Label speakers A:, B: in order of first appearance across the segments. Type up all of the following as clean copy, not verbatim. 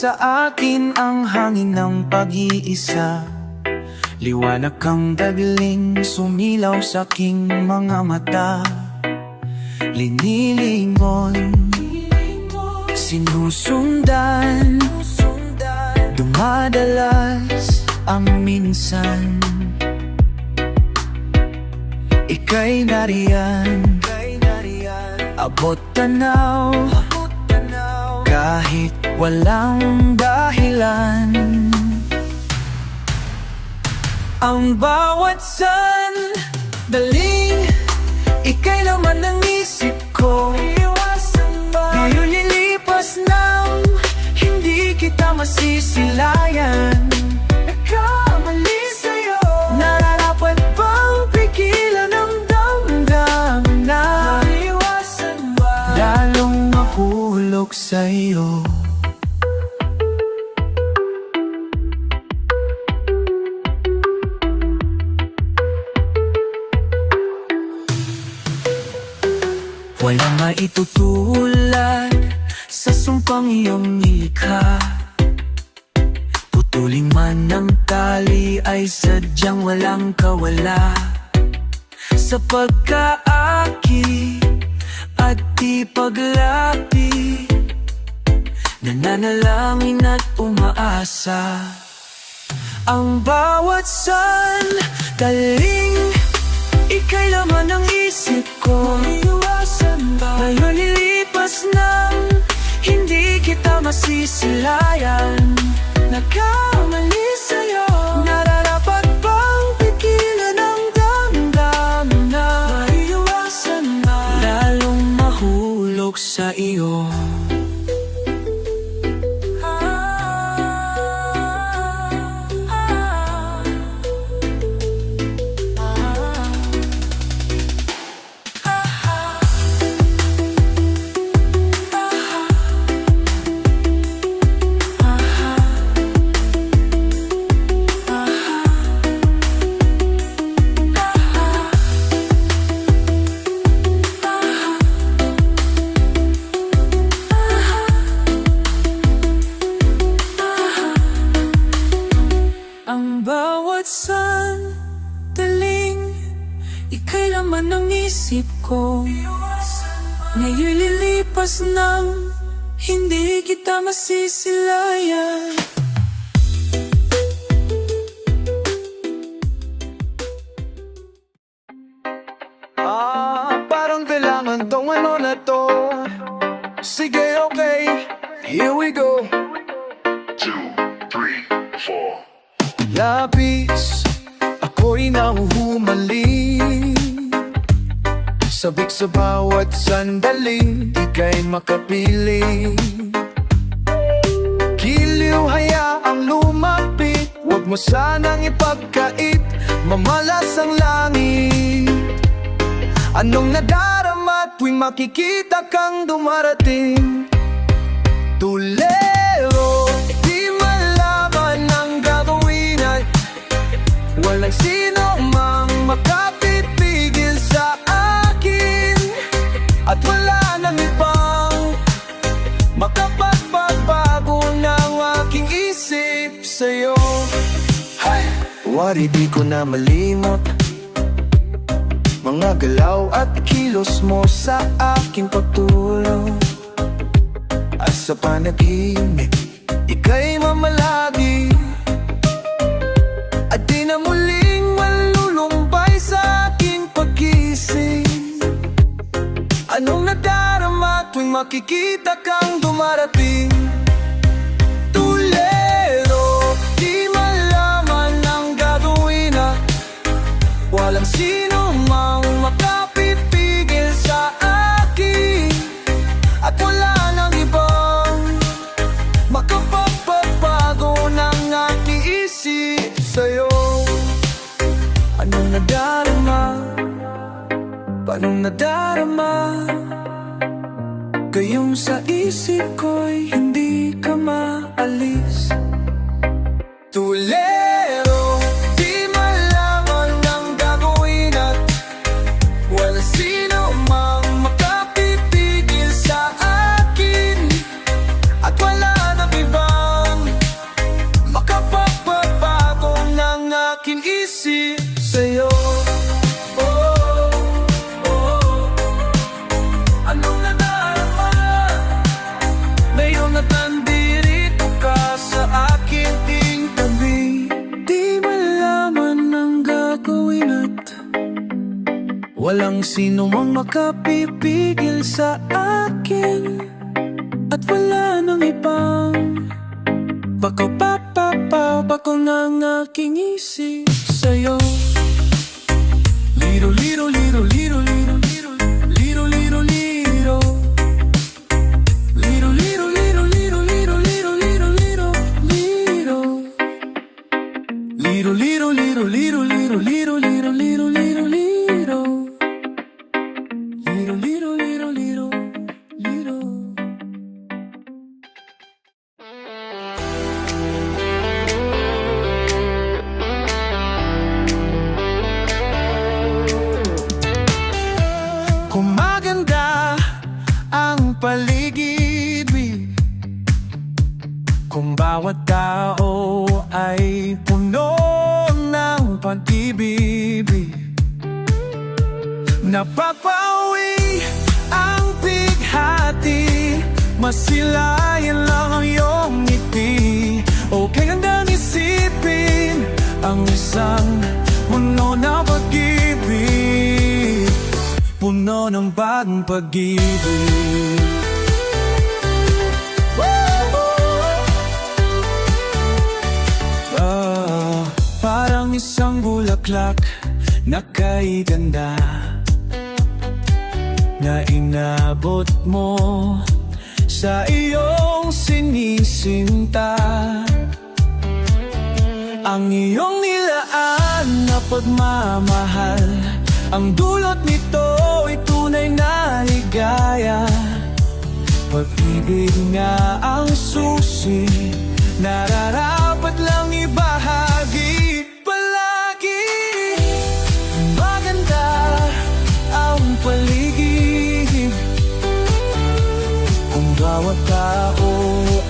A: sa akin ang hangin ng pag-iisa. Liwanag kang tagling sumilaw sa aking mga mata. Linilingon, sinusundan, dumadalas ang minsan. Ika'y nariyan, abot tanaw, kahit walang dahilan. Ang bawat sandaling ika'y laman ng isip ko. Ngayon lilipas nang hindi kita masisilayan. Nagkamali sa'yo, nararapat bang pigilan ang damdamin na maiwasan ba? Lalong mahulog sa'yo. Walang maitutulad sa sumpang iyong nilikha. Putulin man ng tali ay sadyang walang kawala. Sa pagkaaki at di paglapi, nananalangin at umaasa. Ang bawat sandaling ika'y laman ng isip ko. Ngayon lilipas nang hindi kita masisilayan. Nagkamali sa'yo, nararapat bang pigilan ang damdamin na maiiwasan ba? Lalong mahulog sa iyo. Ang bawat sandaling ika'y laman ng isip ko. Ngayon lilipas nang hindi kita masisilayan. Parang kailangan tong ano na to. Sige, okay, here we go.
B: 2, 3, 4.
A: Labis, ako'y nahuhumaling. Sabik sa bawat sandali, ika'y makapiling. Giliw hayaang lumapit, huwag mo sanang ipagkait, mamalas ang langit. Anong nadarama tuwing makikita kang dumarating? Tulero, di malaman ang gagawin at walang sino mang makapipigil sa akin. At wala nang ibang makapagbago ng aking isip sa'yo. Wari di ko na malimot mga galaw at kilos mo sa aking pagtulong. At sa panaginip, ika'y mamalagi. At di na muling malulumbay sa aking pag-ising. Anong nadarama tuwing makikita kang dumarating? Tulero, di malaman ang gagawin at walang sino mang makapipigil sa akin. At wala nang ibang makapagbago ng aking isip sa'yo. Anong nadarama? Paanong nadarama? Gayong sa isip ko'y hindi ka maalis. Tulero, di malaman ang gagawin at wala sino mang makapipigil sa akin. At wala nang ibang ngisi sa'yo. Oh, oh, anong nadarama ngayong natandirito ka sa aking tabi? Di malaman ang gagawin at walang sino mang makapipigil sa akin. At wala nang ibang bako ng aking isip sa'yo. Liro, liro, liro, liro, liro, liro, liro, liro, liro. Liro, liro, liro, liro, liro, liro, liro, liro, liro. Liro, liro, liro, liro, liro, liro, liro, liro, liro, liro. Liro, liro, liro, liro, liro. Kung maganda ang paligid, kung bawat tao ay puno ng pag-ibig, napapawi ang bighati, masilayan lang ang iyong ngiti. Okay gandang isipin ang isang puno ng pag-ibig, puno ng bagong pag-ibig. Parang isang bulaklak na kay ganda na inabot mo sa iyong sinisinta. Ang iyong nilaan na pagmamahal, ang dulot nito ay tunay na ligaya. Pag-ibig nga ang susi, nararapat lang ibahagi palagi. Maganda ang paligid, kung bawat tao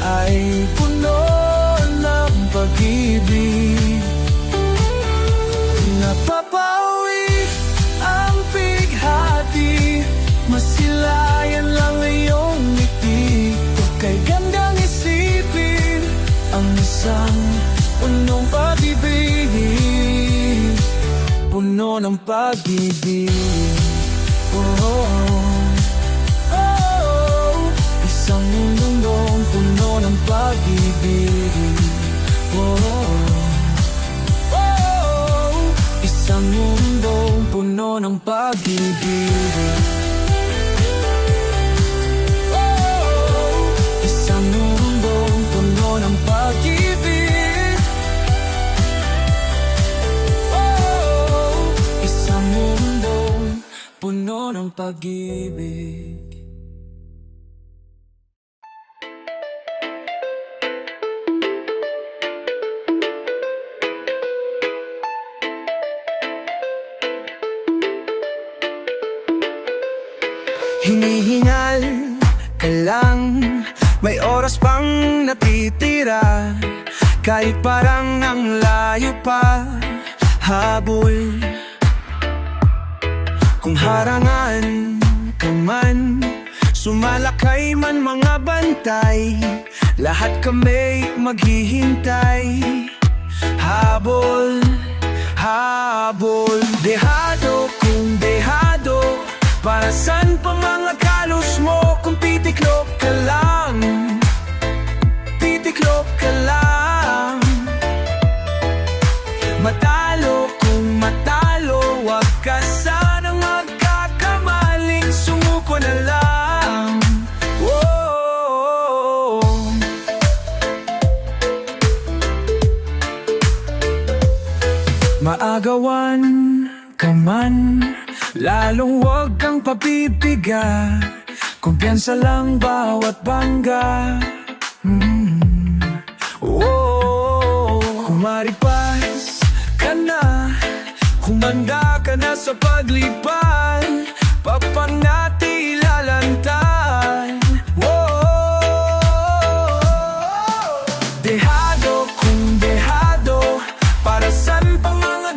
A: ay puno ng pag-ibig. Napapawi ang bighati, masilayan lang iyong ngiti. Kay gandang isipin ang isang punong pag-ibig, puno ng pag-ibig. Oh, oh, oh, isang mundong puno ng pag-ibig. Oh, oh, isang mundong puno ng pag-ibig. Isang mundong puno ng pag-ibig. Isang mundong puno ng pag-ibig. Hinihingal ka lang, may oras pang natitira. Kahit parang ang layo pa, habol. Kung harangan ka man, sumalakay man mga bantay, lahat kami maghihintay. Habol, habol. Dehado kung dehado, para saan pa mga kalos mo kung titiklop ka lang? Titiklop ka lang. Matalo kung matalo, wag ka sanang magkakamaling, sumuko na lang. Whoa. Maagawan ka man, lalong wag kang papipiga. Kumpiyansa lang bawat bangga. Oh, kumaripas ka na, humanda ka na sa paglipan, papanati lalantan. Oh, dehado kung dehado, para saan pa mga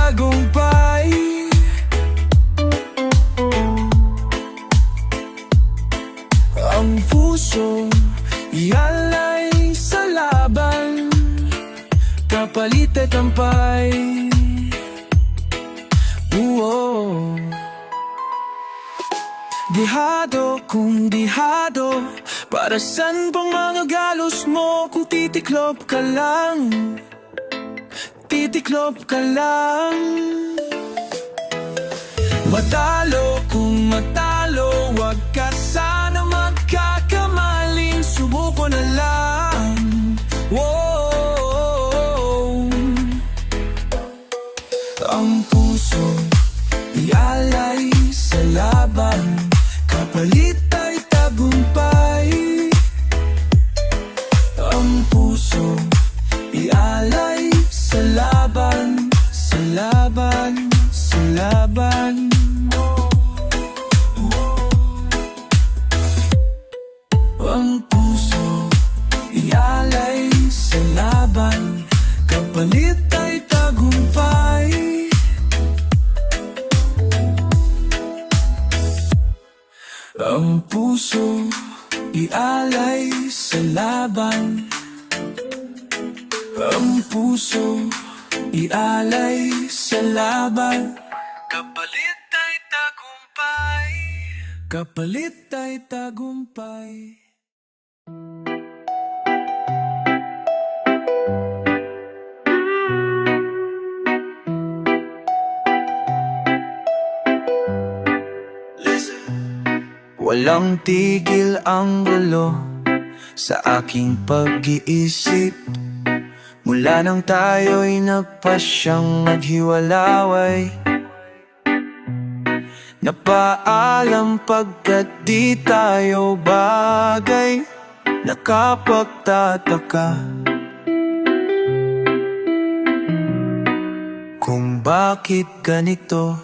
A: tagumpay. Ang puso ialay sa laban, kapalit ay tampay. Dihado kung dihado, para san pang mga galos mo? Kung titiklop ka lang, titiklop ka lang. Matalo kung matalo, wag ka sana magkakamaling. Subuko na lang, wow. Ang puso ialay sa laban, kapalit ay tagumpay. Ang puso ialay sa laban, sa laban, sa laban. Ang puso ialay sa laban, kapalit ay tagumpay. Ang puso ialay sa laban, ang puso ialay sa laban, kapalit ay tagumpay, kapalit ay tagumpay. Walang tigil ang gulo sa aking pag-iisip, mula nang tayo'y nagpasyang naghiwalaway. Napaalam pagkat di tayo bagay, nakapagtataka kung bakit ganito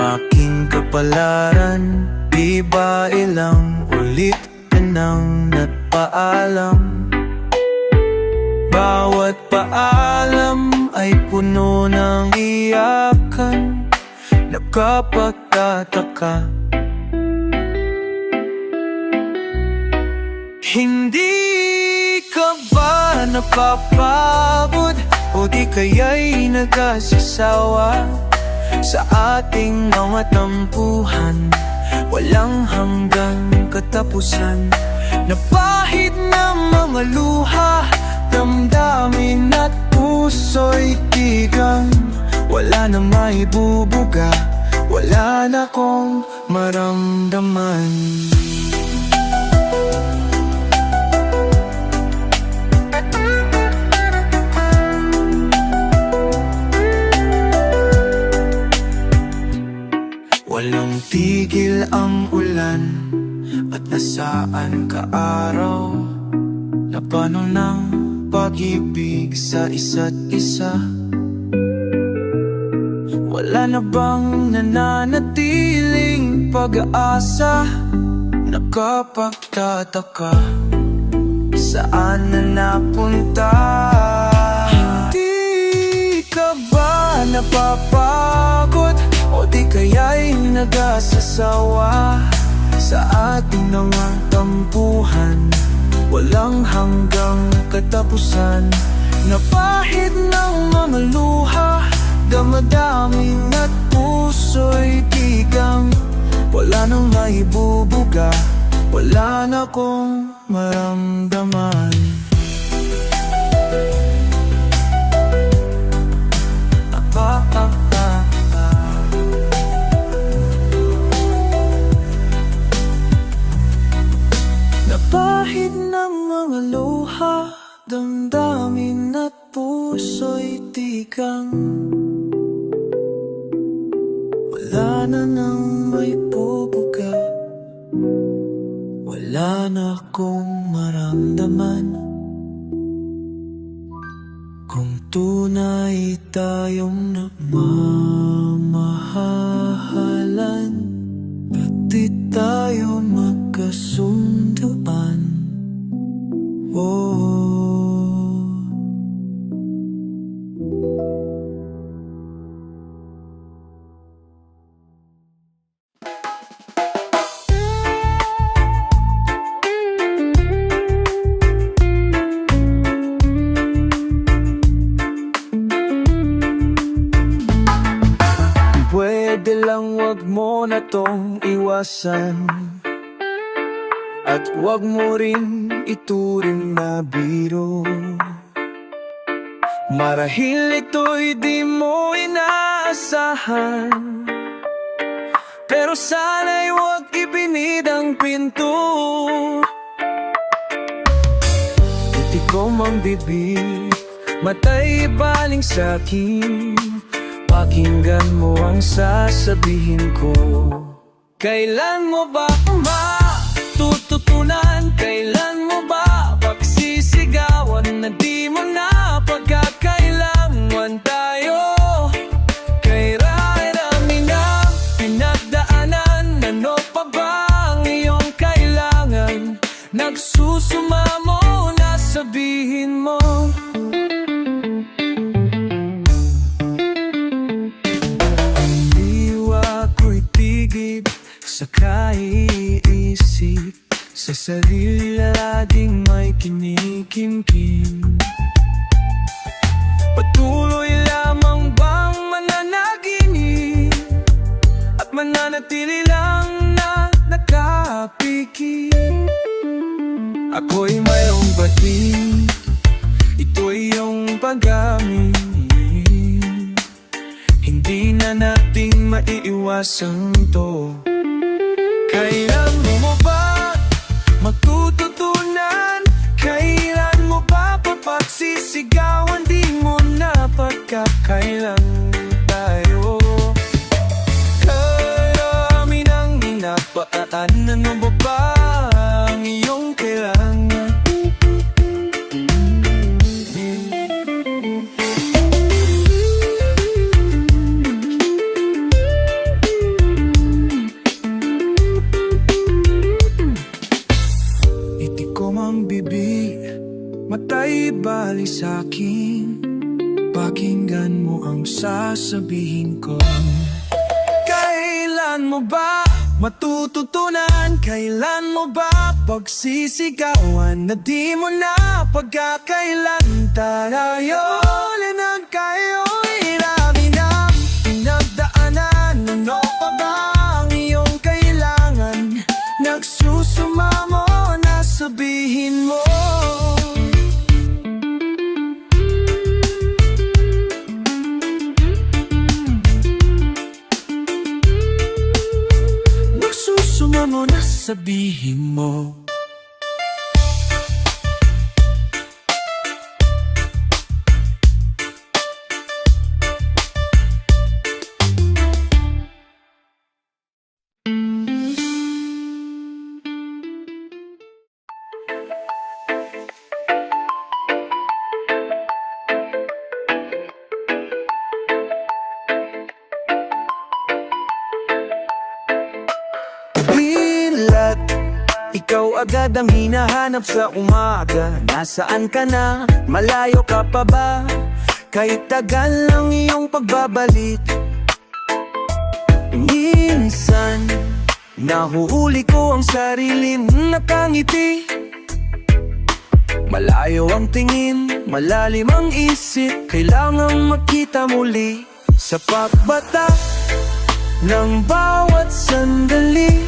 A: aking kapalaran. Di ba ilang ulit ka nang nagpaalam? Bawat paalam ay puno ng iyakan, nakapagtataka. Hindi ka ba napapagod o di kaya'y nagsasawa sa ating mga tampuhan? Walang hanggang katapusan, napahid ng mga luha, damdamin at puso'y tigang. Wala na maibubuga, wala na kong maramdaman. Walang tigil ang ulan at nasaan ka araw, napano ng pag-ibig sa isa't isa. Wala na bang nananatiling pag-aasa? Nakapagtataka, saan na napunta? Hindi ka ba napapagod o di kaya'y nagsasawa sa ating mga tampuhan? Walang hanggang katapusan, napahid ng mga luha, damdamin at puso'y tigang. Wala nang maibubuga, wala na kong maramdaman. Napahid ng mga luha, damdamin at puso'y tigang. Wala na nang may bubuga, wala na akong maramdaman. Kung tunay tayong nagmamahalan, ba't di tayo magkasunduan? Oh, wag mo na tong iwasan. At wag mo rin ituring na biro. Marahil ito'y di mo inaasahan, pero sana'y wag ibinid ang pinto. Itikom ang bibig, mata'y baling sa'kin. Pakinggan mo ang sasabihin ko. Kailan mo ba matututunan? Kailan mo ba pagsisigawan na di mo na pagkakailangan tayo? Kay rarami na pinagdaanan, ano pa ba ang iyong kailangan? Nagsusumamo na sabihin mo. Ang diwa ko'y tigib sa kaiisip, sa sarili laging may kinikimkim. Patuloy lamang bang mananaginip at mananatili lang na nakapikit? Ako'y mayroong bating, ito'y iyong paggamit. Hindi na nating maiiwasan to. Kailan mo ba matututunan? Kailan mo ba papagsisigawan? Di mo na pagkakailan tayo. Karami ng hinapaan, ano ba ba ang iyong kailangan? Itikom ang bibig, mata'y bali sa'kin. Pakinggan mo ang sasabihin ko. Kailan mo ba matututunan? Kailan mo ba pagsisigawan na di mo na pagkakailan tayo? Linag kayo'y rami na pinagdaanan, ano pa ba ang iyong kailangan? Nagsusumamo na sabihin mo. Nagsusumamo na sabihin mo. Bilat, ikaw agad ang hinahanap sa umaga. Nasaan ka na? Malayo ka pa ba? Kahit tagal lang iyong pagbabalik. Minsan, nahuhuli ko ang sarili nakangiti. Malayo ang tingin, malalim ang isip. Kailangang makita muli sa pagbata ng bawat sandali.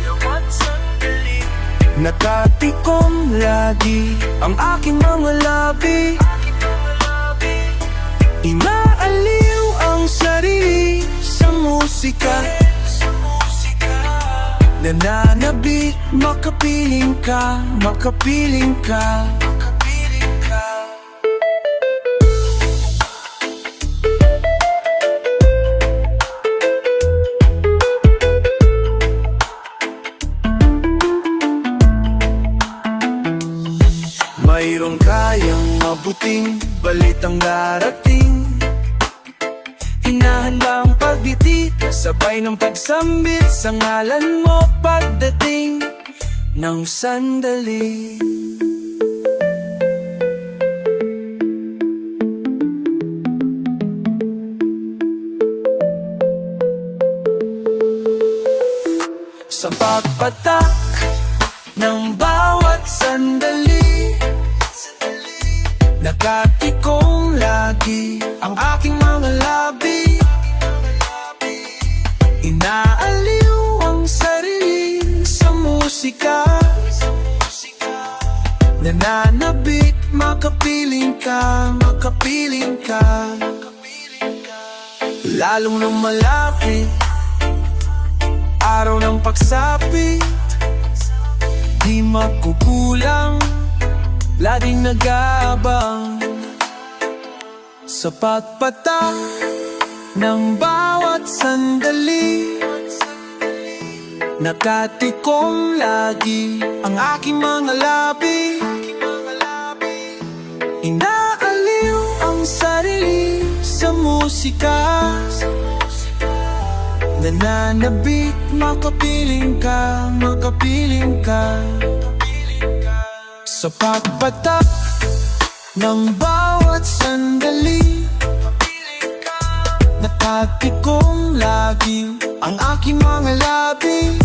A: Nakatikom lagi ang aking mga labi. Inaaliw ang sarili sa musika. Nananabik, makapiling ka, makapiling ka. Mayroong kayang mabuting balitang darating. Hinahanda ang pagbiti, sabay ng pagsambit sa ngalan mo pagdating ng sandali. Sa pagpatak ng bawat sandali, nakatikong lagi ang aking mga labi. Inaaliw ka, makapiling ka. Lalong nang malapit araw ng pagsapit, di magkukulang, laging nag-aabang. Sapat patak ng bawat sandali, nakatikom lagi ang aking mga labi. Inaaliw ang sarili sa musika, nananabik, makapiling ka, makapiling ka. Sapat patak ng bawat sandali, nakatikom lagi ang aking mga labi.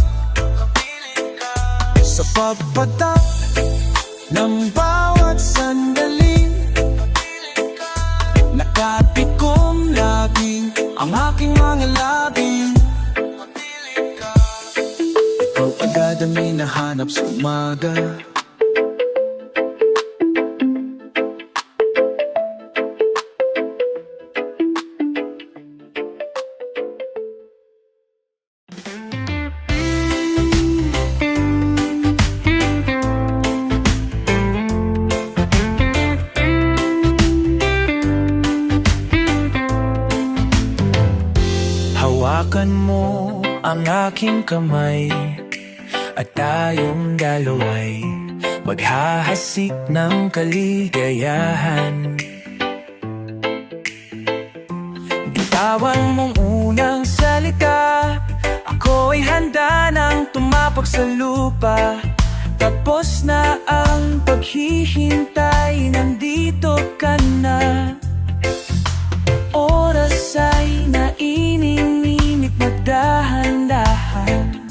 A: Sapat patak ng bawat sandali, nakatikom lagi ang aking mga labi. Ikaw agad ang hinahanap sa umaga, hawakan mo ang aking kamay at tayong dalaway maghahasik ng kaligayahan. Bitawan mong unang salita, ako'y handa nang tumapak sa lupa. Tapos na ang paghihintay, nandito ka na. Oras ay naininginit na dahan-dahan,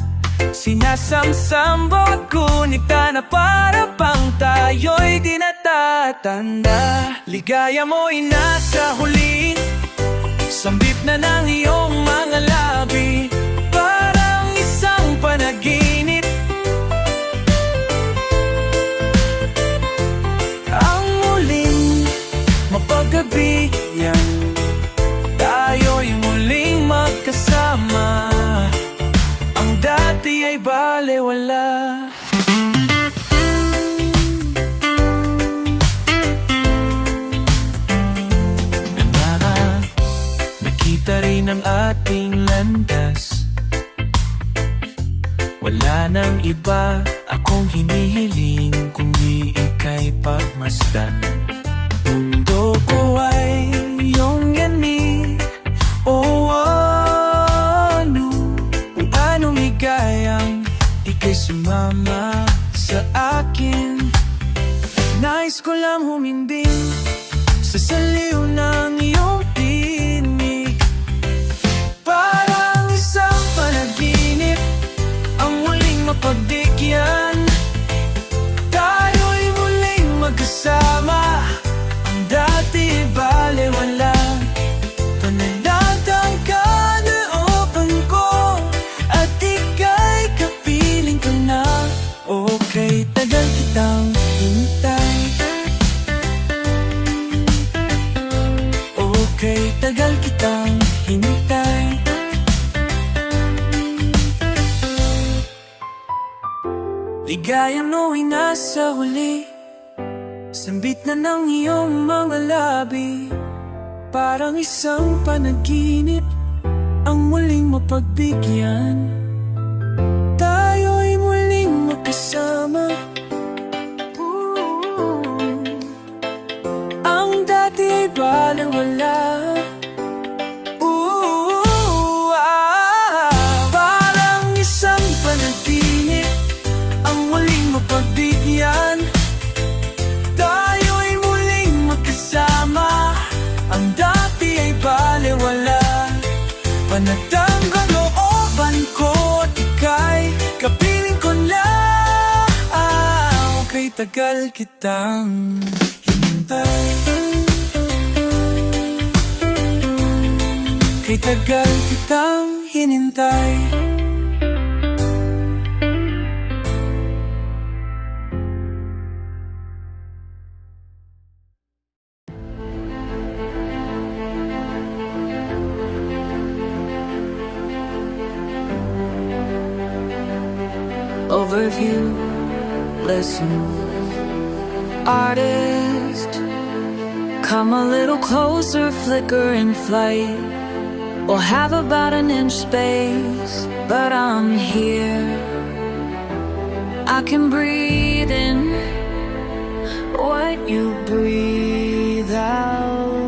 A: sinasamsam bawat kunita na para pang tayo'y di natatanda. Ligaya mo'y nasa huli, sambit na ng iyong mga labi, parang isang panaginip. Ang muling mapaggabihan, tayo'y muling magkasama, ang dati ay balewala. Nakita rin ang ating landas, wala nang iba akong hinihiling kundi ika'y pagmasdan. Mundo ko ay iyong yanig, o ano, kung anong ligayang ika'y sumama sa akin. Nais ko lang huminding sa saliw ng iyong tinig, parang isang panaginip, ang muling mapagdikyan. Tayo'y muling magkasama, ang dati balewala. Panalatang kalooban ko at ika'y kapiling ko na. Okay, tagal kitang hintay, okay, tagal kitang hintay. Ligaya mo'y nasa huli, sambit na ng iyong mga labi, parang isang panaginip, ang muling mapagbigyan. Tayo'y muling magkasama, ang dati ay balewala. Parang isang panaginip, ang muling mapagbigyan. Tayo'y muling magkasama, ang dati ay balewala. Panatang kalooban ko at ika'y kapiling ko na. Okay, tagal kitang hinintay, kay tagal kitang hinintay.
C: overview. Listen, artist, come a little closer, flicker in flight. We'll have about an inch space, but I'm here. I can breathe in what you breathe out.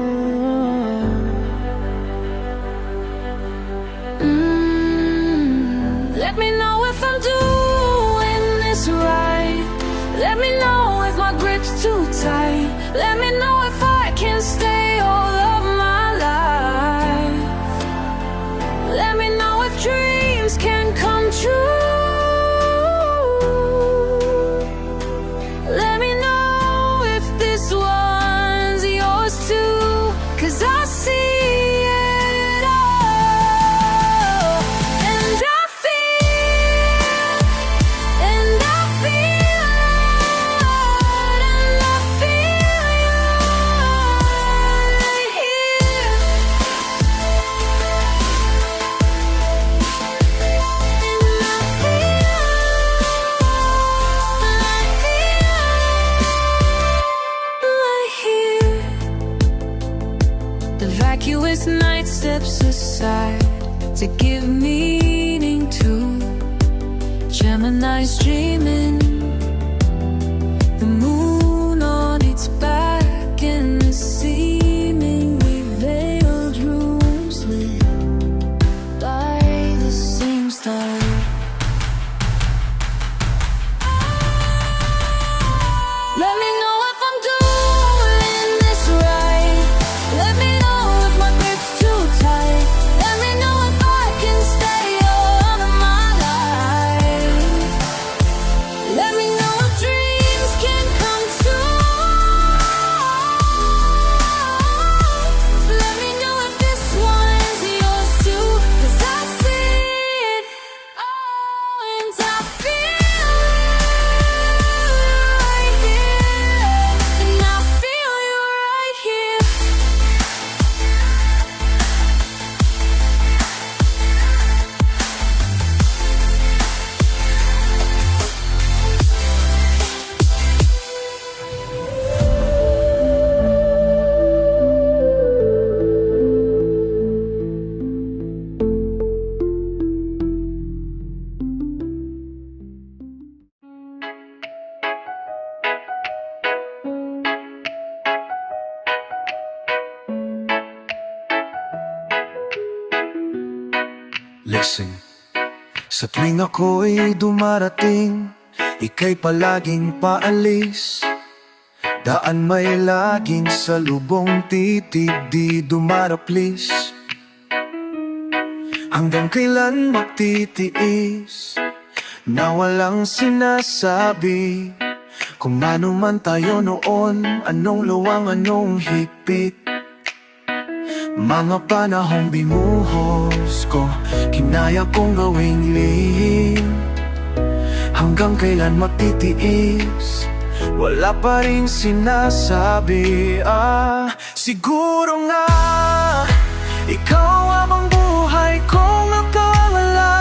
C: Let me know if I'm doing this right. Let me know if my grip's too tight. Let me know if I can stay all of my life. Let me know if dreams can come true. Let me know if this one's yours too. 'Cause I see it all. And I feel, and I feel it, and I feel you right here. And I feel right here. The vacuous night steps aside to give meaning to Gemini's dreaming. The moon on its back and the seemingly veiled rooms lit by the same star. Let me know if I'm doing this right. Let me know if my grip's too tight. Let me know if I can stay all of my life. Let me know if dreams can come true. Let me know if this one's yours too. 'Cause I see it all and I feel right here. And I feel you right here.
A: Listen, sa tuwing ako'y dumarating, ika'y palaging paalis. Daan may laging salubong, titig di dumaraplis. Hanggang kailan magtitiis na walang sinasabi? Kung ano man tayo noon, anong luwang, anong higpit. Mga panahong binuhos ko, kinaya kong gawing lihim. Hanggang kailan magtitiis, wala pa rin sinasabi. Siguro nga ikaw ang buhay kong nakawala.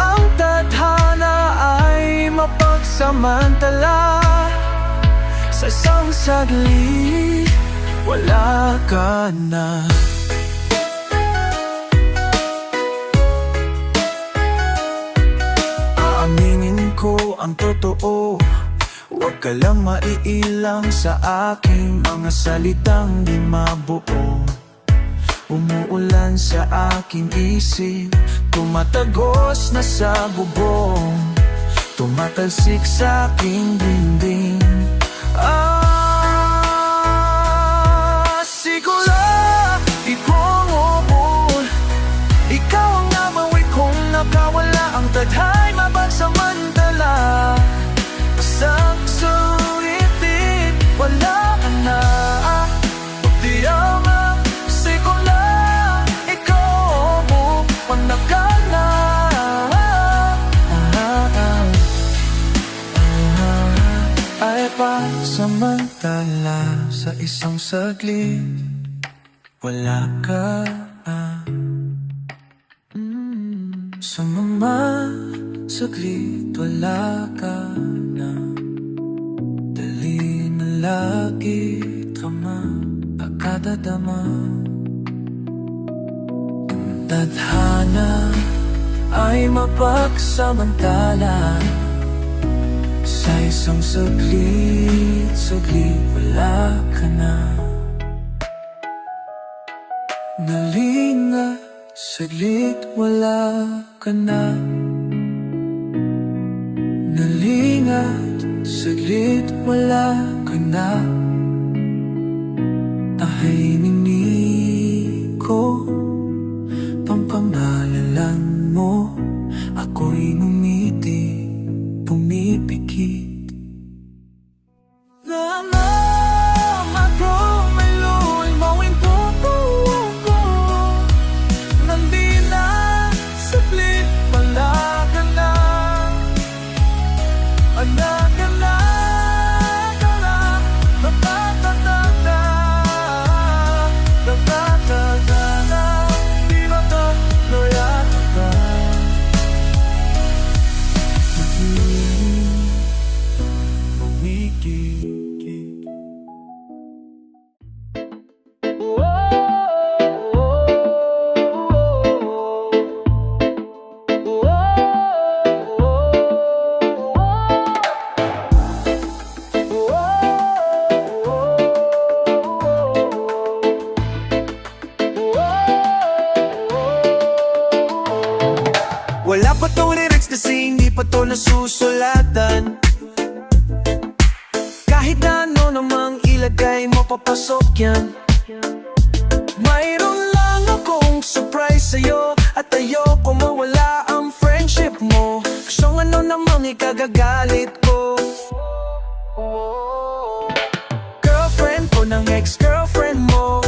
A: Ang tadhana ay mapagsamantala. Sa isang saglit, wala ka na. Aaminin ko ang totoo, huwag ka lang maiilang sa aking mga salitang di mabuo. Umuulan sa aking isip, tumatagos na sa bubong, tumatalsik sa aking dingding. Siguro ikong umul, ikaw ang namawid kong nakawala. Ang tadha'y mapagsamantala. Pasang sulitin, wala ka na. Pagdiyaman, siguro ikaw mo panagal na. Ay pasamantala, sa isang saglit wala saglit wala ka na. Dali na lagi trama, pagkadadama. Ang tadhana ay mapagsamantala. Sa isang saglit, saglit wala ka na. Nalinga, saglit wala ka na. Nalingat, saglit wala ka na. Tahimik ko, pampamalalan mo. Ako'y ngumiti, pumipikit. Wala pa tong lyrics kasi hindi pa to nasusulatan. Kahit na ano namang ilagay mo, papasok yan. Mayroon lang akong surprise sa'yo, at ayoko mawala ang friendship mo. Gusto ano namang ikagagalit ko. Girlfriend ko ng ex-girlfriend mo.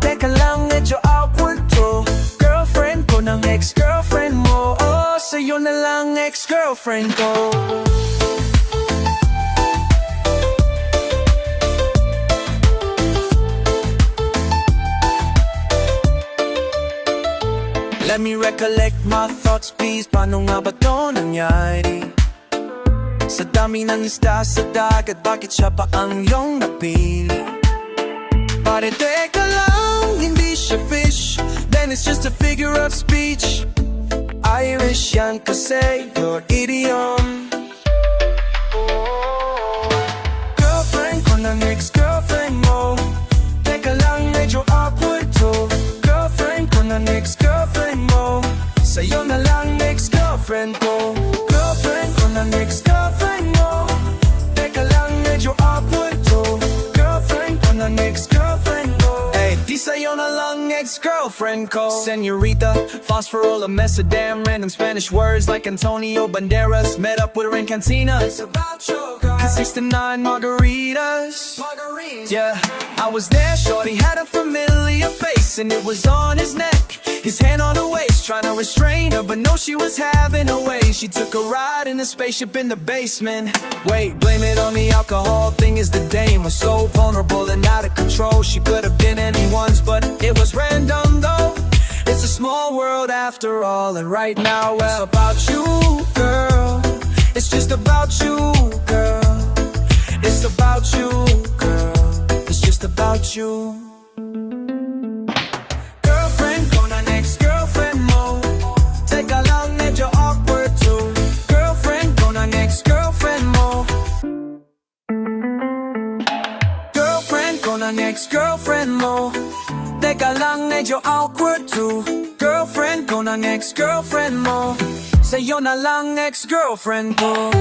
A: Teka lang, medyo awkward to. Girlfriend ko ng ex-girlfriend mo. Oh, sa'yo na lang ex-girlfriend ko. Let me recollect my thoughts please. Paano nga ba ito nangyari? Sa dami ng isda sa dagat, bakit siya pa ang iyong napili? Pare teka lang, hindi siya fish, then it's just a figure of speech. Irish yan kasi your idiom. Girlfriend ko ng ex-girlfriend mo. Teka lang, medyo awkward to. Girlfriend ko ng ex-girlfriend mo. Sa'yo na lang ex-girlfriend ko. Girlfriend ko ng ex-girlfriend mo. Teka lang, medyo awkward to. Girlfriend ko ng ex-girlfriend mo. Ay, di sa'yo na lang ex-girlfriend ko. Senorita, phosphorol, a mess of damn random Spanish words like Antonio Banderas. Met up with her in cantina. It's about your girl. Had 69 margaritas. Yeah, I was there, shorty had a familiar face, and it was on his neck, his hand on her waist, trying to restrain her, but no, she was having her way. She took a ride in a spaceship in the basement. Wait, blame it on the alcohol, thing is the dame was so vulnerable and out of control. She could have been anyone's, but it was random though. It's a small world after all, and right now, well, it's about you, girl. It's just about you, girl. It's about you, girl. It's just about you. Girlfriend ko na ex-girlfriend mo. Teka lang, medyo awkward too. Girlfriend ko na ex-girlfriend mo. Girlfriend ko na ex-girlfriend mo. Teka lang, medyo awkward too. Girlfriend ko na ex-girlfriend mo. Sa'yo na lang ex-girlfriend ko.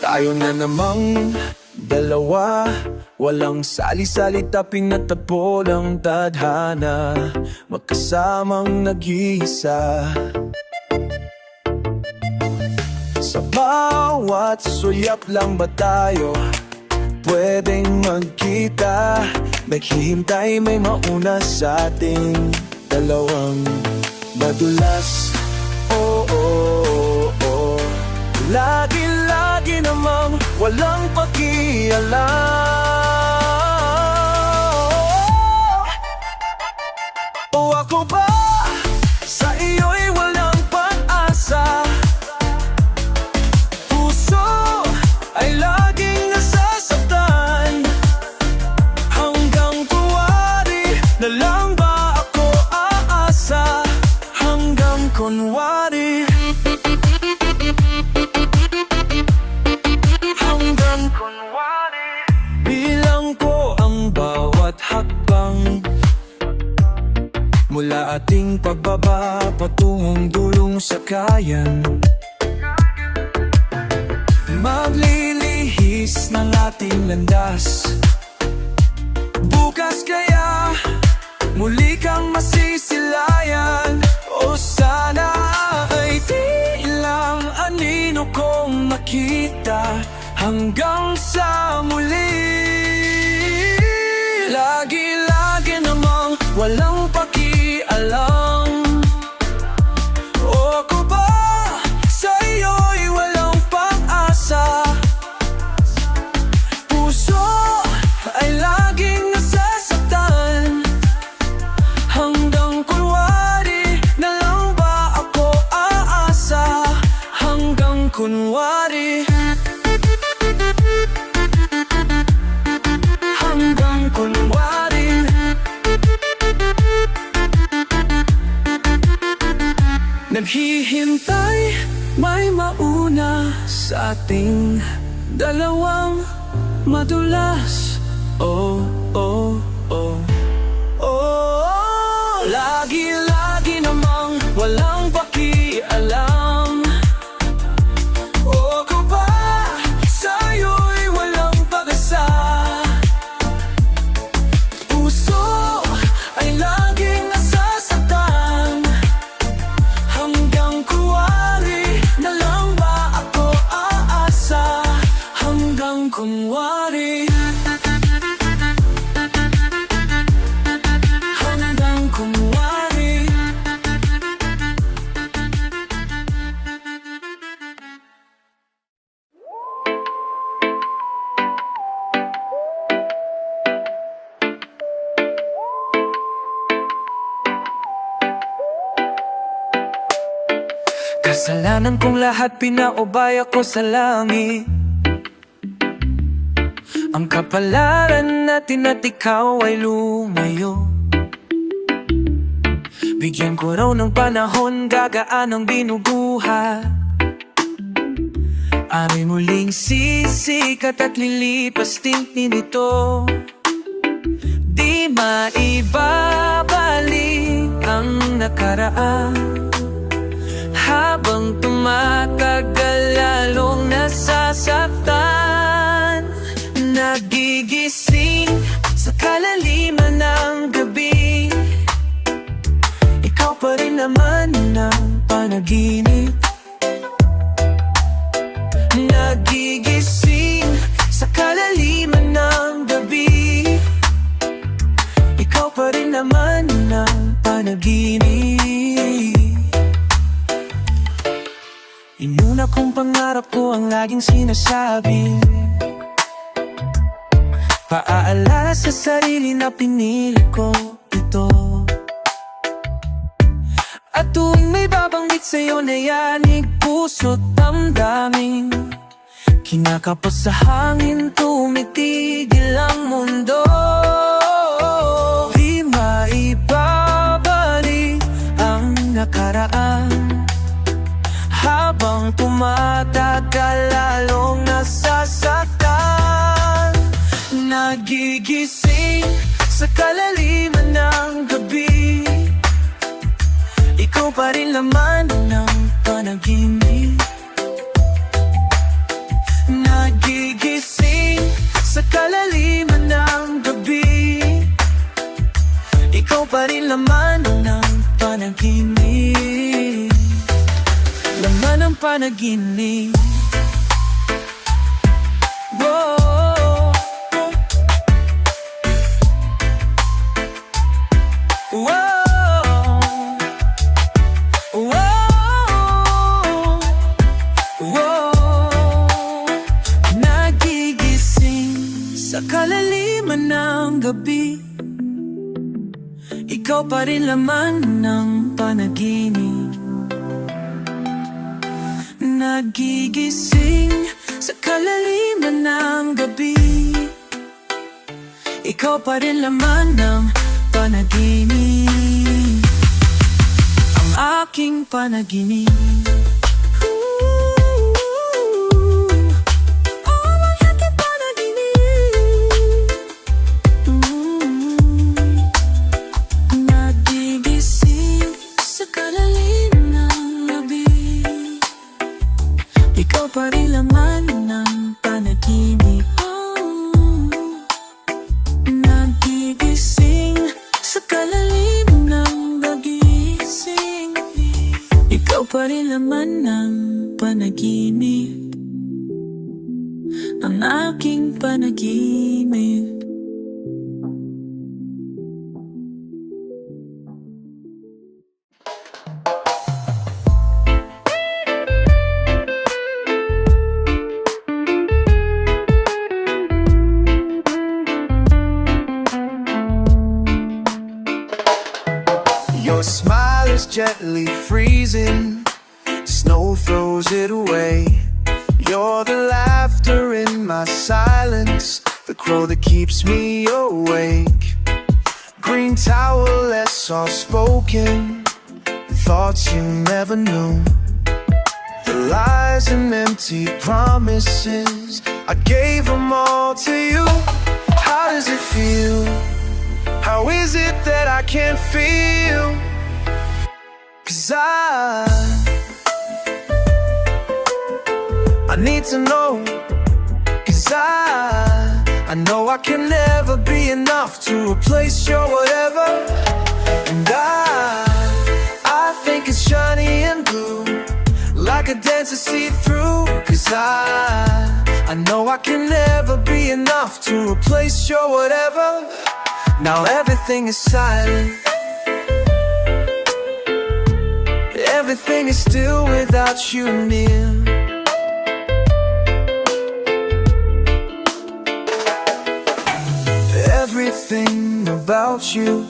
A: Tayo na namang dalawa, walang sali-salita, pinatabo ng tadhana, magkasamang nag-iisa. Sa bawat suyap lang ba tayo pwedeng magkita? naghihintay may mauna sa ating dalawang madulas. Oh, oh, oh. Lagi-lagi namang walang pakialam. O ako ba sa iyo'y walang pag-asa? Puso ay laging nasasaktan. Hanggang kunwari na lang ba ako aasa? Hanggang kunwari, hanggang kunwari. Bilang ko ang bawat hakbang mula ating pagbaba patungong dulong sakayan. Maglilihis ng ating landas. Bukas kaya muli kang masisilayan. O sana ay di lang anino kong makita hanggang sa muli. Lagi-lagi namang walang pakialam. O ako ba sa iyo'y walang pag-asa? Puso ay laging nasasaktan. Hanggang kunwari na lang ba ako aasa? Hanggang kunwari, hanggang kunwari. Naghihintay may mauna sa ating dalawang madulas. Oh, oh, oh. Oh, lagi-lagi namang walang pakialam. O ako ba sa'yo'y walang pag-asa? Puso ay laging nasasaktan. Hanggang kunwari na lang ba ako aasa? Hanggang kunwari, hanggang kunwari. Kasalanan kong lahat, pinaubay ako sa langit. Ang kapalaran natin at ikaw ay lumayo. Bigyan ko raw ng panahon, gagaan ang binubuhat. Amoy muling sisikat at lilipas din ito. Di maibabalik ang nakaraan. Habang tumatagal lalong nasasaktan. Nagigising sa kalaliman ng gabi. Ikaw pa rin naman ng panaginip. Nagigising sa kalaliman ng gabi. Ikaw pa rin naman ng panaginip. Inuna kong pangarap ko ang laging sinasabi. Paaalala sa sarili na pinili ko ito. At tuwing may babanggit sa'yo na yanig puso't damdamin, kinakapos sa hangin, tumitigil ang mundo. Di maibabalik ang nakaraan. Habang tumatagal lalong nasasaktan. Nagigising sa kalaliman ng gabi. Ikaw pa rin laman ng panaginip. Nagigising sa kalaliman ng gabi. Ikaw pa rin laman ng panaginip. Laman ng panaginip. Whoa. Sa kalaliman ng gabi, ikaw pa rin laman ng panaginip. Nagigising sa kalaliman ng gabi, ikaw pa rin laman ng panaginip. Ang aking panaginip. Ikaw pa rin laman ng panaginip. Nagigising sa kalalim ng nagising. Ikaw pa rin laman ng panaginip, ng aking panaginip.
D: Your smile is gently freezing, snow throws it away. You're the laughter in my silence, the crow that keeps me awake. Green towel, soft spoken, thoughts you never knew. The lies and empty promises, I gave them all to you. How does it feel? How is it that I can't feel? 'Cause I need to know. 'Cause I know I can never be enough to replace your whatever. And I think it's shiny and blue, like a dancer see through. 'Cause I know I can never be enough to replace your whatever. Now everything is silent, everything is still without you near. Everything about you,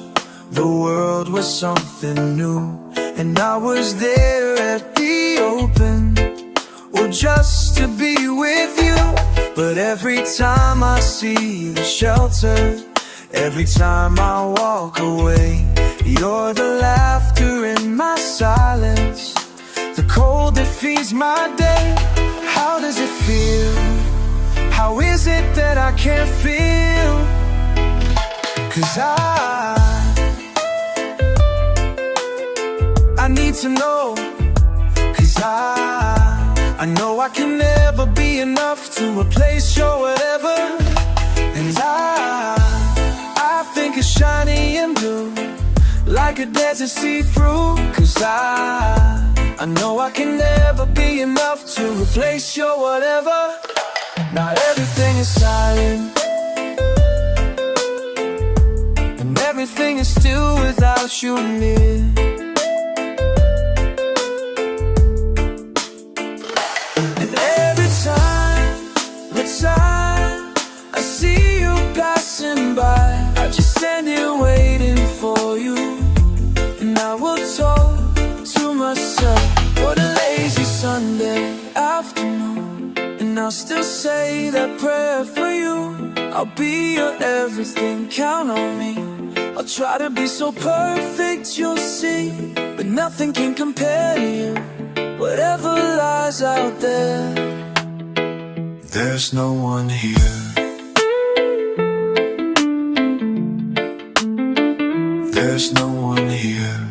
D: the world was something new. And I was there at the open, well, just to be with you. But every time I see the shelter, every time I walk away, you're the laughter in my silence, the cold that feeds my day. How does it feel? How is it that I can't feel? 'Cause I need to know. 'Cause I know I can never be enough to replace your whatever. And I think it's shiny and blue, like a desert see-through. 'Cause I know I can never be enough to replace your whatever. Now everything is silent, and everything is still without you near. And every time I see you passing by, I just stand here waiting for you. And I will talk to myself, what a lazy Sunday afternoon. And I'll still say that prayer for you. I'll be your everything, count on me. I'll try to be so perfect, you'll see. But nothing can compare to you, whatever lies out there. There's no one here. There's no one here.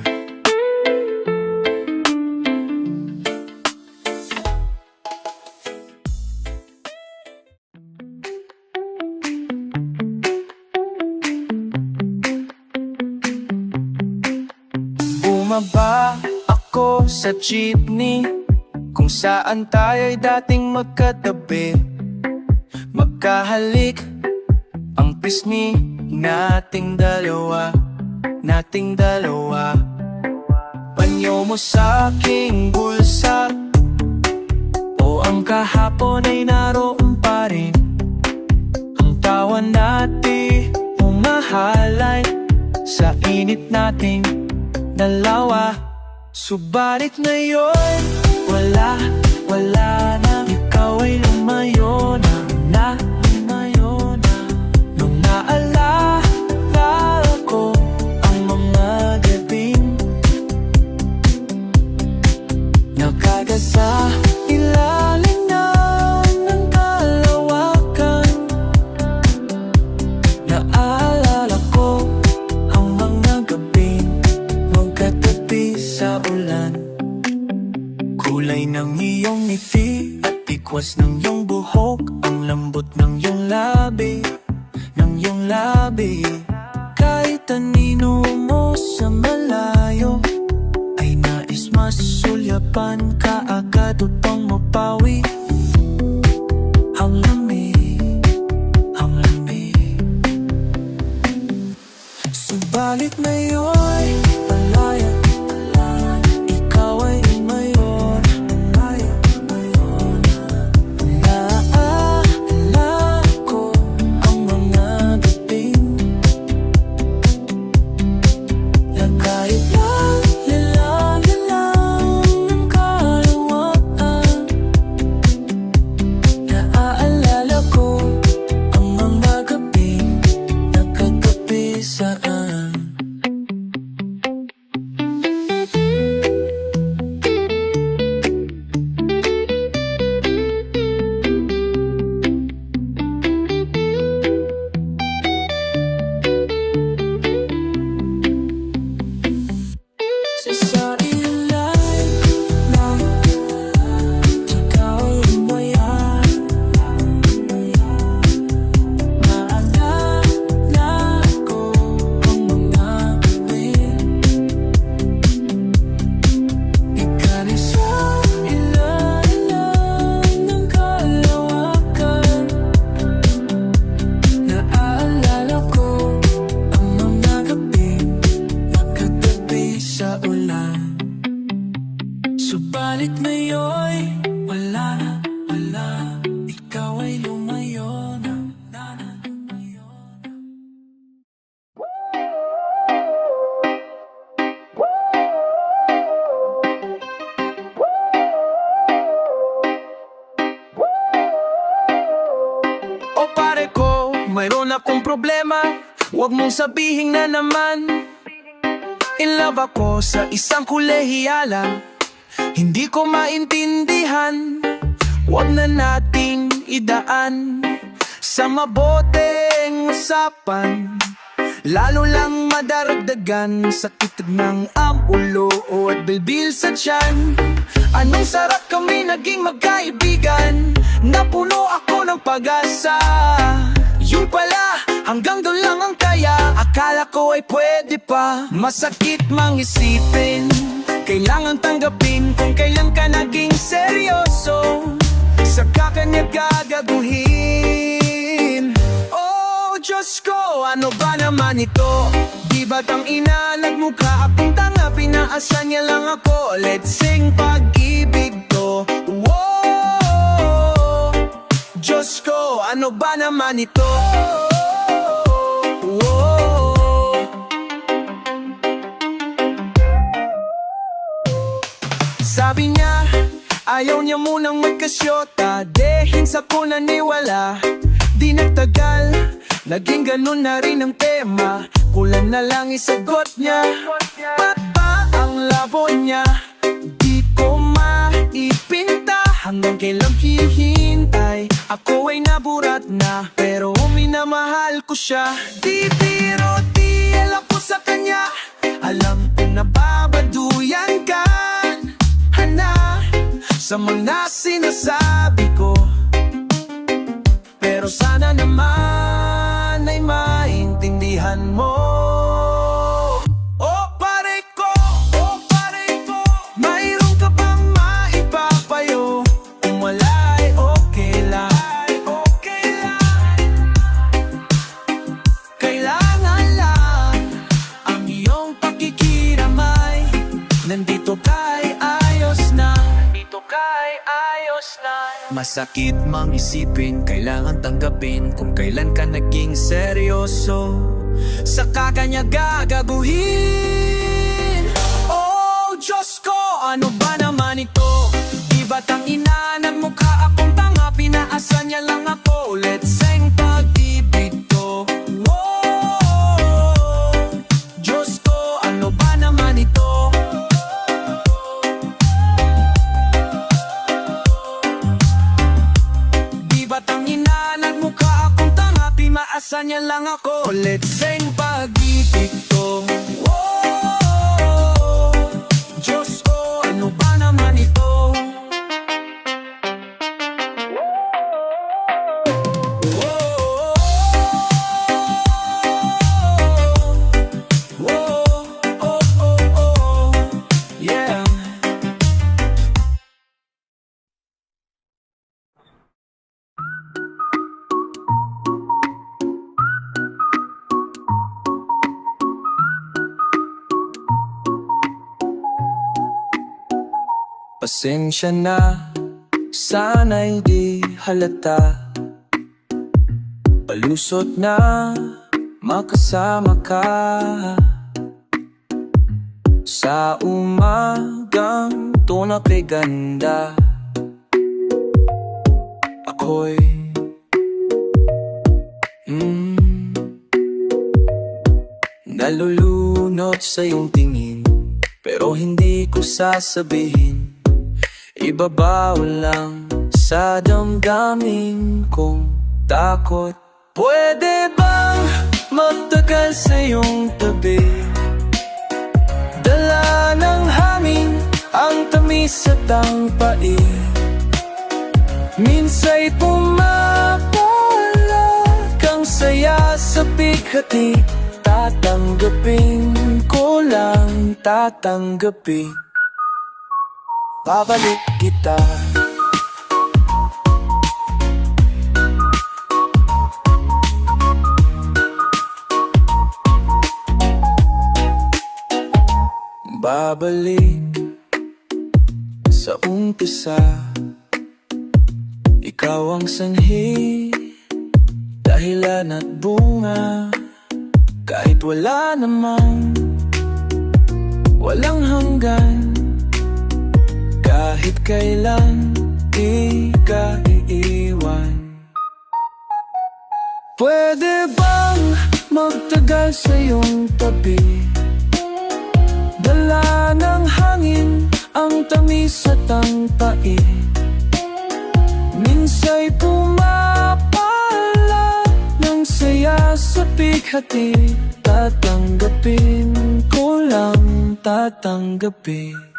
A: Bumaba ako sa jeepney kung saan tayo'y dating magkatabi. Magkahalik ang pisngi nating dalawa, nating dalawa. Panyo mo sa aking bulsa, o ang kahapon ay naroon pa rin. Ang tawa Binitawan natin umahalay sa init nating dalawa. Subalit ngayon, wala na. Ikaw ay lumayo na. Nung naalala ko ang mga gabing nakagasa ilalim ng kalawakan. Naalala ko ang mga gabing magkatabi sa ulan. Kulay ng iyong ngiti at ikwas ng iyong buhok, ang lambot ng iyong labi, Kahit anino mo sa malayo ay nais masulyapan ka agad upang mapawi ang lamig. Subalit ngayon, palaya, ikaw ay lumayo na. Naalala ko ang mga gabing nagkailan ng kalawakan. Naalala ko ang mga gabing nagkakapisaan. Sa ilan lang ikaw ay lumayan. Naalala ko ang mga gabing ika'y sa ilalim ng kalawakan. Naalala ko ang mga gabing nakatabi sa ulan. Subalit ngayon, wala na. Ikaw ay lumayo na. O pare ko, mayroon akong problema. Huwag mong sabihin na naman in love ako sa isang kolehiyala. Hindi ko maintindihan. Huwag na nating idaan sa maboteng usapan, lalo lang madaragdagan sakit ng ang ulo o at bilbil sa tiyan. Anong sarap kami naging magkaibigan, napuno ako ng pag-asa. Yun pala, hanggang doon lang ang kaya. Akala ko ay pwede pa. Masakit mang isipin, kailangan tanggapin kung kailan ka naging seryoso. Saka kanya gagaguhin. Oh, Diyos ko, ano ba naman ito? Di ba't ang ina nagmukha akong tanga? Pinaasan niya lang ako. Let's sing pag-ibig to. Whoa, Diyos ko, ano ba naman ito? Whoa. Sabi niya, ayaw niya munang magkasyota, dahil sa ko naniwala. Di nagtagal, naging ganun na rin ang tema. Kulang na lang isagot niya. Ba't ba ang labo niya? Di ko maipinta. Hanggang kailang hihintay. Ako ay naburat na, pero minamahal ko siya. Di biro, di alam ko sa kanya. Alam ko na babaduyan ka na sa mga sinasabi ko. Pero sana naman ay maintindihan mo. Oh pare ko, mayroon ka bang maipapayo? Kung wala ay okay lang. Kailangan lang ang iyong pakikiramay. Nandito kay ayos na.
D: Masakit mang isipin, kailangan tanggapin kung kailan ka naging seryoso. Saka kanya gagaguhin. Oh, Diyos ko, ano ba naman ito? Di ba't ang ina ng mukha akong tanga? Pinaasa niya lang ako, let's sing pag-ibig to. Oh, Diyos ko, ano ba naman ito? Di ba't ang ina ng mukha akong tanga? Pinaasa niya lang ako, let's sing pag-ibig to. Oh, Diyos ko, ano ba naman ito? Pasensya na, sana'y di halata. Palusot na, makasama ka. Sa umagang to na kay ganda, ako'y nalulunod sa iyong tingin. Pero hindi ko sasabihin, ibabaw lang sa damdamin kong takot. Pwede bang magtagal sa iyong tabi? Dala ng hangin ang tamis at ang pait. Minsa'y pumapalag ang saya sa bighati. Tatanggapin ko lang, tatanggapin. Babalik kita. Babalik sa umpisa. Ikaw ang sanhi, dahilan at bunga. Kahit wala namang, walang hanggan. Kahit kailan di ka iiwan. Pwede bang magtagal sa iyong tabi? Dala ng hangin ang tamis at ang pait. Minsa'y pumapala ng saya sa bighati. Tatanggapin ko lang, tatanggapin.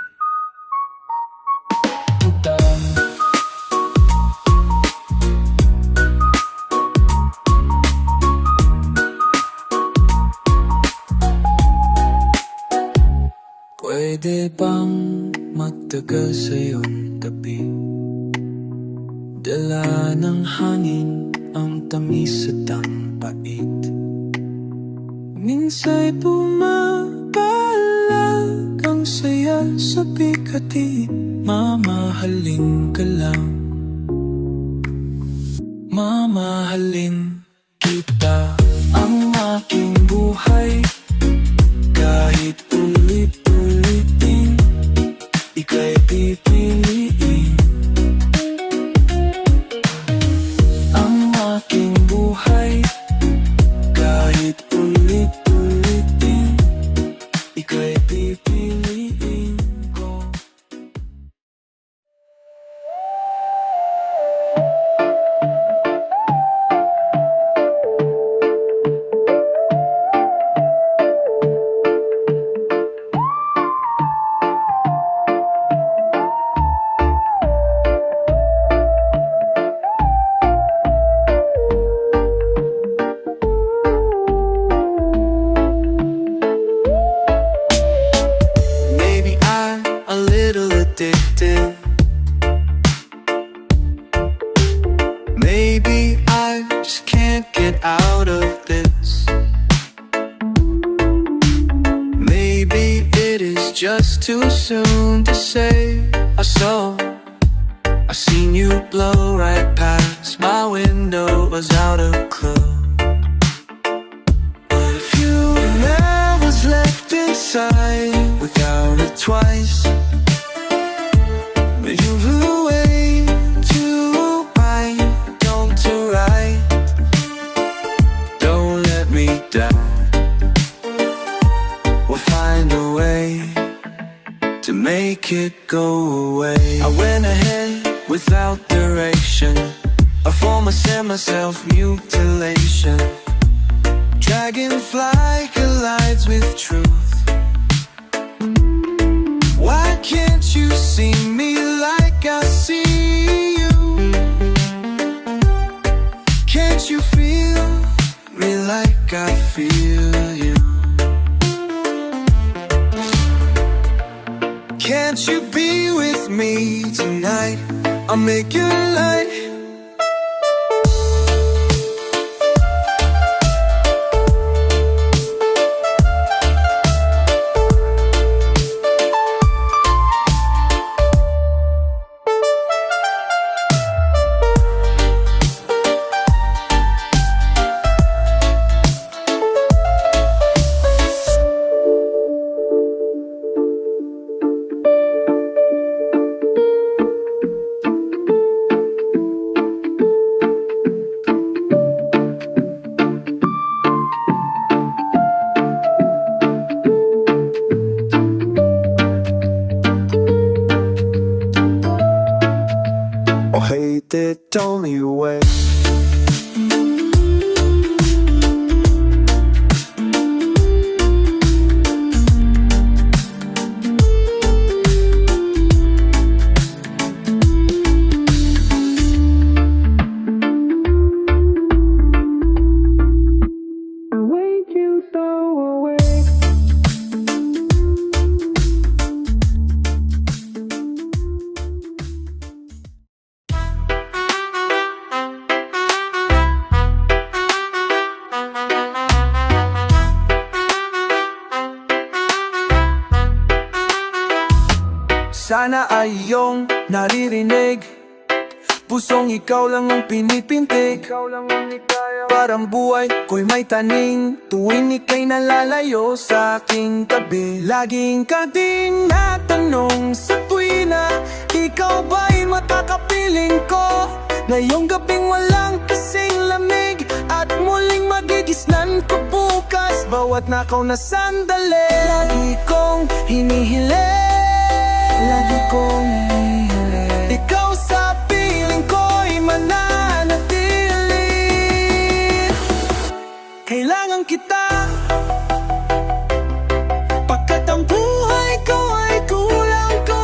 D: Pwede bang magtagal sa iyong tabi? Dala ng hangin ang tamis at ang pait. Minsa'y pumapalag ang saya sa bighati. Mamahalin ka lang, mamahalin kita. Ang aking buhay, kahit ulit-ulitin, ika'y pipiliin. Ang aking buhay, kahit ulit-ulitin, ika'y pipiliin ko. Maybe I just can't get out of this. Maybe it is just too soon to say I seen you blow without a clue. But a few levels left inside without it twice. But you flew away to right, don't to right. Don't let me down. We'll find a way to make it go away. I went ahead without direction. A form of myself mutilation. Dragonfly collides with truth. Why can't you see me like I see you? Can't you feel me like I feel you? Can't you be with me tonight? I'll make you light. Or hate it only way. Sana ay iyong naririnig. Pusong ikaw lang ang pinipintig. Parang buhay ko'y may taning. Tuwing ika'y nalalayo sa aking tabi. Laging ka din natanong sa tuwina, ikaw ba'y makakapiling ko? Ngayong gabing walang kasing lamig, at muling magigisnan ko bukas. Bawat nakaw na sandali, lagi kong hinihiling. Lagi kong hinihiling, ikaw sa piling ko'y mananatili. Kailangan kita, pagkat ang buhay ko ay kulang ko.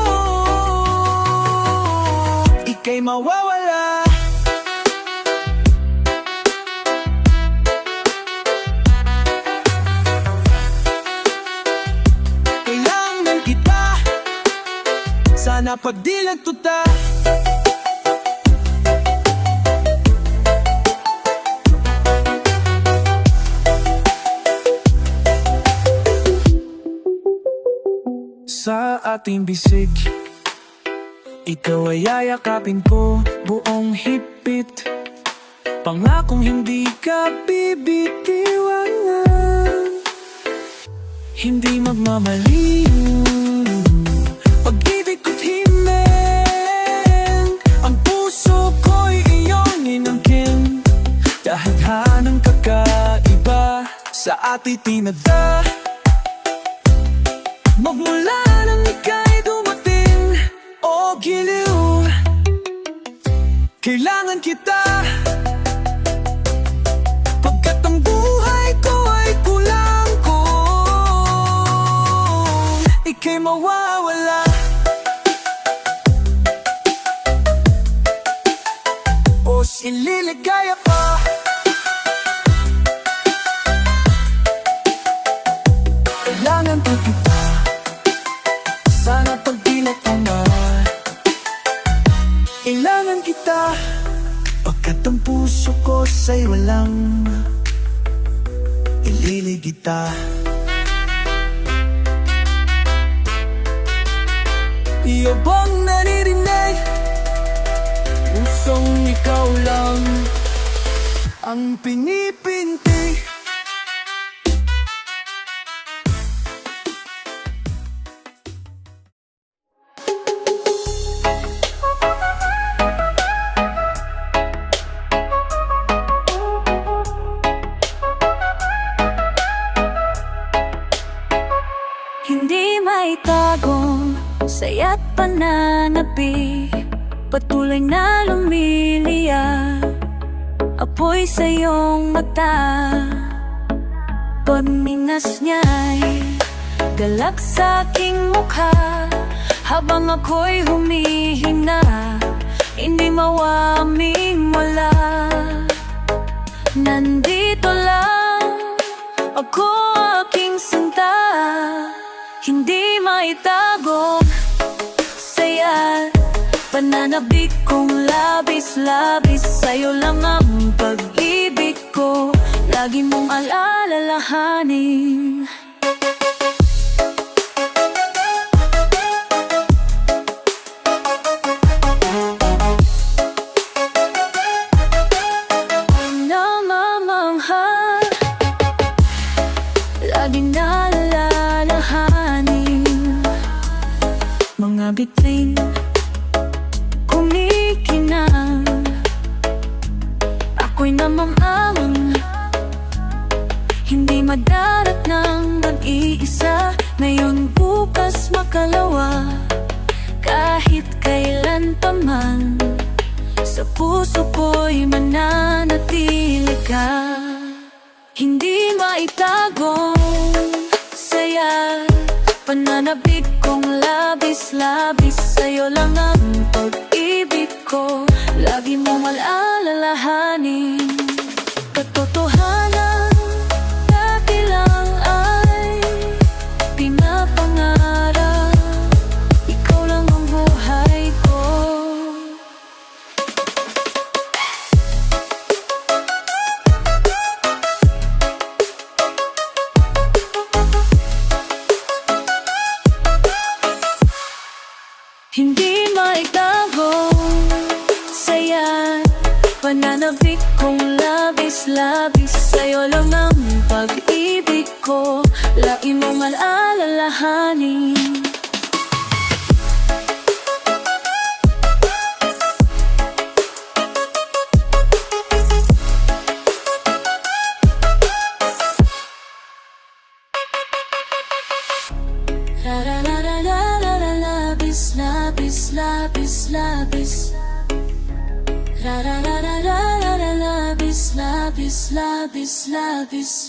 D: Ika'y mawawala. Kailangan kita, sana pag di nagtuta. Sa ating bisig, ikaw ay yayakapin ko buong hipit. Pangakong hindi ka bibitiwan, hindi magmamaliw. Pag-ibig ko't himen, ang puso ko'y iyong inangkin. Dahan-dahan ang kakaiba sa ating tinada. Magmula nang ika'y dumating, o giliw. Kailangan kita, pagkat ang buhay ko ay kulang ko. Ika'y mawawala. O ililigaya pa. Kailangan ko kita, sana pag di natama. Kailangan kita, pagkat ang puso ko sa'y walang ililigita. Iyo bang naririnig? Pusong ikaw lang ang pinipinti.
C: Hindi maitagong saya't pananabi, patuloy na lumiliyap apoy sa iyong mata. Pagmingas niya'y galak sa aking mukha, habang ako'y humihina, hindi mawaming wala. Nandito lang ako, aking sinta, hindi maitago saya. Pananabik kong labis-labis, sa'yo lang ang pag-ibig ko, lagi mong alalahanin. Namamangha, laging nalalahanin. Mga bituin kumikinang, ako'y namamamang, hindi madarat ng mag-iisa. Ngayon bukas makalawa, kahit kailan pa man, sa puso ko'y mananatili ka. Hindi maitagong saya, pananabik kong labis-labis, sa'yo lang ang pag-ibig ko, lagi mong alalahanin. Katotohanan, dati lang ay pinapangarap, ikaw lang ang buhay ko. Hindi maitagong saya, pananabik kong labis-labis, sa'yo lang ang pag-ibig ko, lagi mong alalahanin. Labis, labis, labis, labis. Labis, labis, labis, labis.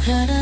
C: La la